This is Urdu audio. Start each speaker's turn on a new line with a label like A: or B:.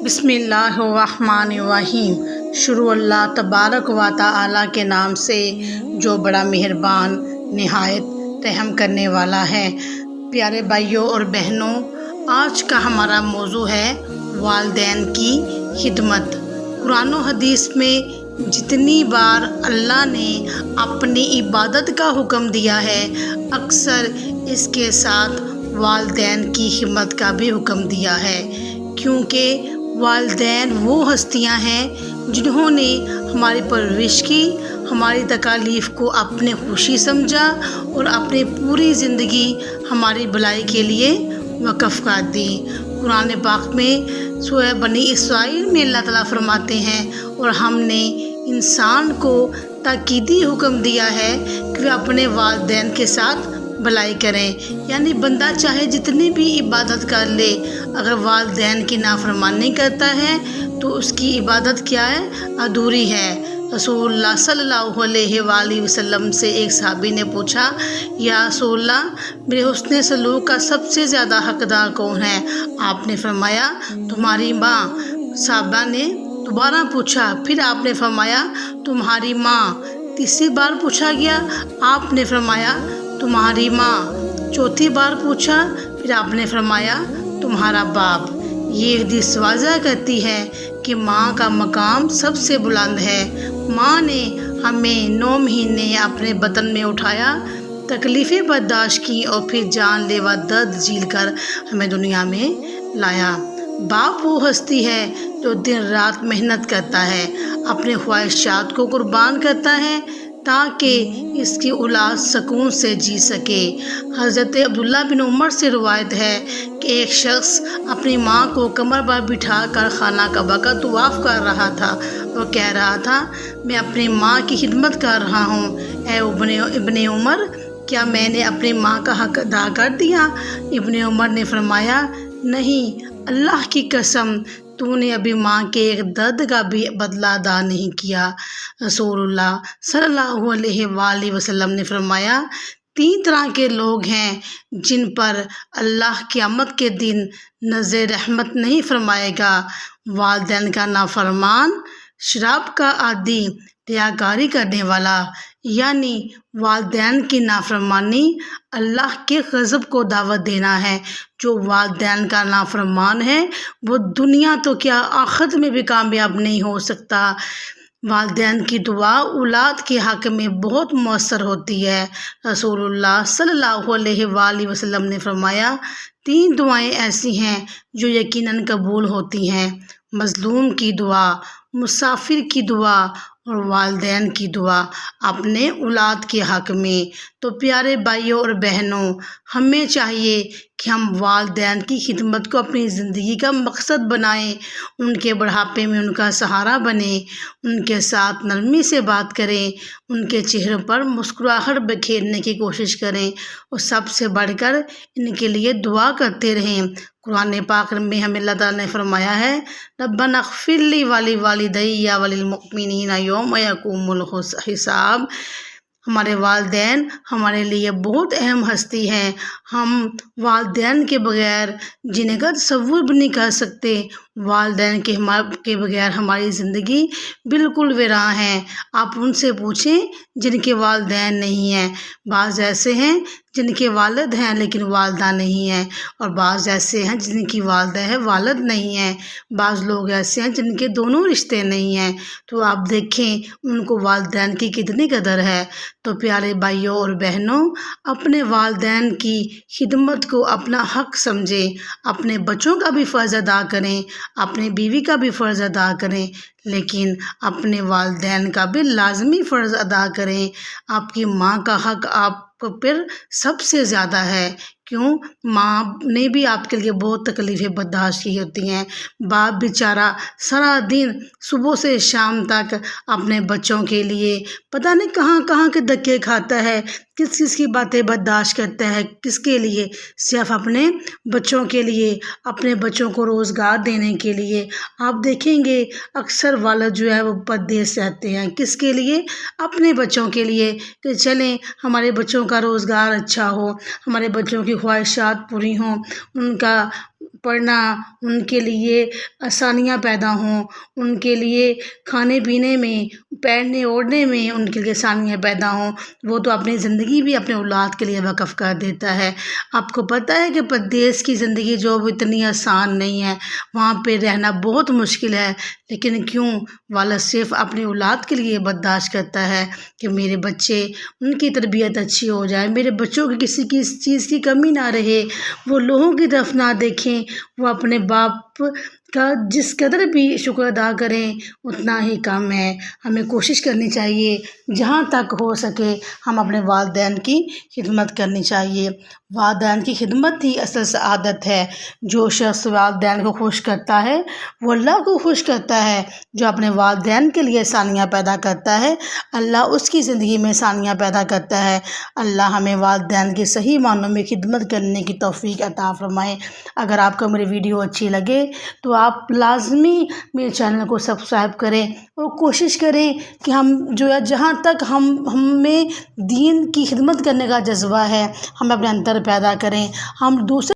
A: بسم اللہ الرحمن الرحیم۔ شروع اللہ تبارک و تعالی کے نام سے جو بڑا مہربان نہایت رحم کرنے والا ہے۔ پیارے بھائیوں اور بہنوں، آج کا ہمارا موضوع ہے والدین کی خدمت۔ قرآن و حدیث میں جتنی بار اللہ نے اپنی عبادت کا حکم دیا ہے، اکثر اس کے ساتھ والدین کی خدمت کا بھی حکم دیا ہے، کیونکہ والدین وہ ہستیاں ہیں جنہوں نے ہماری پرورش کی، ہماری تکالیف کو اپنے خوشی سمجھا اور اپنی پوری زندگی ہماری بھلائی کے لیے وقف کر دی۔ قرآن پاک میں سورہ بنی اسرائیل میں اللہ تعالیٰ فرماتے ہیں، اور ہم نے انسان کو تاکیدی حکم دیا ہے کہ وہ اپنے والدین کے ساتھ بھلائی کریں، یعنی بندہ چاہے جتنی بھی عبادت کر لے، اگر والدین کی نافرمانی کرتا ہے تو اس کی عبادت کیا ہے؟ ادھوری ہے۔ رسول اللہ صلی اللہ علیہ وآلہ وسلم سے ایک صحابی نے پوچھا، یا رسول اللہ، میرے حسن سلوک کا سب سے زیادہ حقدار کون ہے؟ آپ نے فرمایا تمہاری ماں۔ صحابہ نے دوبارہ پوچھا، پھر آپ نے فرمایا تمہاری ماں۔ تیسری بار پوچھا گیا، آپ نے فرمایا تمہاری ماں۔ چوتھی بار پوچھا، پھر آپ نے فرمایا تمہارا باپ۔ یہ حدیث واضح کرتی ہے کہ ماں کا مقام سب سے بلند ہے۔ ماں نے ہمیں 9 مہینے اپنے بطن میں اٹھایا، تکلیفیں برداشت کی اور پھر جان لیوا درد جھیل کر ہمیں دنیا میں لایا۔ باپ وہ ہستی ہے جو دن رات محنت کرتا ہے، اپنے خواہشات کو قربان کرتا ہے تاکہ اس کی اولاد سکون سے جی سکے۔ حضرت عبداللہ بن عمر سے روایت ہے کہ ایک شخص اپنی ماں کو کمر پر بٹھا کر خانہ کعبہ کا طواف کر رہا تھا اور کہہ رہا تھا، میں اپنی ماں کی خدمت کر رہا ہوں۔ اے ابن عمر، کیا میں نے اپنی ماں کا حق ادا کر دیا؟ ابن عمر نے فرمایا، نہیں، اللہ کی قسم، تو نے ابھی ماں کے ایک درد کا بھی بدلہ ادا نہیں کیا۔ رسول اللہ صلی اللہ علیہ وآلہ وسلم نے فرمایا، 3 طرح کے لوگ ہیں جن پر اللہ قیامت کے دن نظر رحمت نہیں فرمائے گا: والدین کا نافرمان، شراب کا عادی، ریاکاری کرنے والا۔ یعنی والدین کی نافرمانی اللہ کے غضب کو دعوت دینا ہے۔ جو والدین کا نافرمان ہے وہ دنیا تو کیا آخرت میں بھی کامیاب نہیں ہو سکتا۔ والدین کی دعا اولاد کے حق میں بہت مؤثر ہوتی ہے۔ رسول اللہ صلی اللہ علیہ وآلہ وسلم نے فرمایا، 3 دعائیں ایسی ہیں جو یقیناً قبول ہوتی ہیں: مظلوم کی دعا، مسافر کی دعا اور والدین کی دعا اپنے اولاد کے حق میں۔ تو پیارے بھائیوں اور بہنوں، ہمیں چاہیے کہ ہم والدین کی خدمت کو اپنی زندگی کا مقصد بنائیں، ان کے بڑھاپے میں ان کا سہارا بنیں، ان کے ساتھ نرمی سے بات کریں، ان کے چہروں پر مسکراہٹ بکھیرنے کی کوشش کریں اور سب سے بڑھ کر ان کے لیے دعا کرتے رہیں۔ قرآن پاک میں ہمیں اللہ تعالیٰ نے فرمایا ہے، ربنا اغفر لی ولوالدی وللمؤمنین یوم یقوم الحساب۔ ہمارے والدین ہمارے لیے بہت اہم ہستی ہیں۔ ہم والدین کے بغیر جینے کا تصور بھی نہیں کر سکتے۔ والدین کے بغیر ہماری زندگی بالکل ویراں ہے۔ آپ ان سے پوچھیں جن کے والدین نہیں ہیں۔ بعض ایسے ہیں جن کے والد ہیں لیکن والدہ نہیں ہیں، اور بعض ایسے ہیں جن کی والدہ ہے والد نہیں ہیں۔ بعض لوگ ایسے ہیں جن کے دونوں رشتے نہیں ہیں۔ تو آپ دیکھیں ان کو والدین کی کتنی قدر ہے۔ تو پیارے بھائیوں اور بہنوں، اپنے والدین کی خدمت کو اپنا حق سمجھیں، اپنے بچوں کا بھی فرض ادا کریں، اپنی بیوی کا بھی فرض ادا کریں، لیکن اپنے والدین کا بھی لازمی فرض ادا کریں۔ آپ کی ماں کا حق آپ پر سب سے زیادہ ہے۔ کیوں؟ ماں نے بھی آپ کے لیے بہت تکلیفیں برداشت کی ہوتی ہیں۔ باپ بیچارہ سارا دن صبح سے شام تک اپنے بچوں کے لیے پتہ نہیں کہاں کہاں کے دھکے کھاتا ہے، کس کس کی باتیں برداشت کرتا ہے، کس کے لیے؟ صرف اپنے بچوں کے لیے، اپنے بچوں کو روزگار دینے کے لیے۔ آپ دیکھیں گے اکثر والد جو ہے وہ پردیس رہتے ہیں، کس کے لیے؟ اپنے بچوں کے لیے، کہ چلیں ہمارے بچوں کا روزگار اچھا ہو، ہمارے بچوں کی خواہشات پوری ہوں، ان کا پڑھنا، ان کے لیے آسانیاں پیدا ہوں، ان کے لیے کھانے پینے میں، پہننے اوڑھنے میں ان کے لیے آسانیاں پیدا ہوں، وہ تو اپنی زندگی بھی اپنے اولاد کے لیے وقف کر دیتا ہے۔ آپ کو پتہ ہے کہ پردیس کی زندگی جو وہ اتنی آسان نہیں ہے، وہاں پہ رہنا بہت مشکل ہے، لیکن کیوں والد صرف اپنی اولاد کے لیے برداشت کرتا ہے کہ میرے بچے، ان کی تربیت اچھی ہو جائے، میرے بچوں کی کسی کی اس چیز کی کمی نہ رہے، وہ لوگوں کی طرف نہ دیکھیں، وہ اپنے باپ کا جس قدر بھی شکر ادا کریں اتنا ہی کم ہے۔ ہمیں کوشش کرنی چاہیے جہاں تک ہو سکے ہم اپنے والدین کی خدمت کرنی چاہیے۔ والدین کی خدمت ہی اصل سعادت ہے۔ جو شخص والدین کو خوش کرتا ہے وہ اللہ کو خوش کرتا ہے۔ جو اپنے والدین کے لیے آسانیاں پیدا کرتا ہے اللہ اس کی زندگی میں آسانیاں پیدا کرتا ہے۔ اللہ ہمیں والدین کی صحیح معنوں میں خدمت کرنے کی توفیق عطا فرمائے۔ اگر آپ کو میری ویڈیو اچھی لگے تو آپ لازمی میرے چینل کو سبسکرائب کریں اور کوشش کریں کہ ہم جو ہے جہاں تک ہمیں دین کی خدمت کرنے کا جذبہ ہے ہم اپنے اندر پیدا کریں، ہم دوسرے